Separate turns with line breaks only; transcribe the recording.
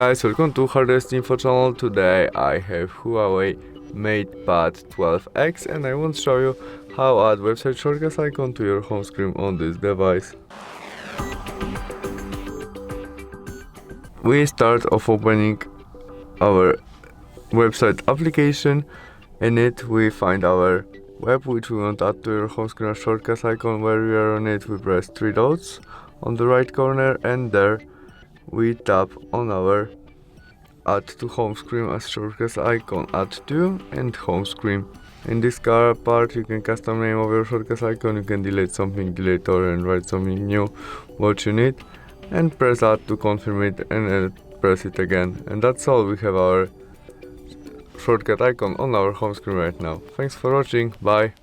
Guys, welcome to HardReset.Info channel. Today I have Huawei MatePad 12X and I want to show you how add website shortcut icon to your home screen on this device. We start off opening our website application. In it we find our web which we want to add to your home screen as shortcut icon. Where we are on it, we press 3 dots on the right corner and there we tap on our add to home screen as shortcut icon, add to and home screen. In this part you can custom name of your shortcut icon, you can delete something, delete all and write something new what you need and press add to confirm it and press it again. And that's all, we have our shortcut icon on our home screen right now. Thanks for watching, bye.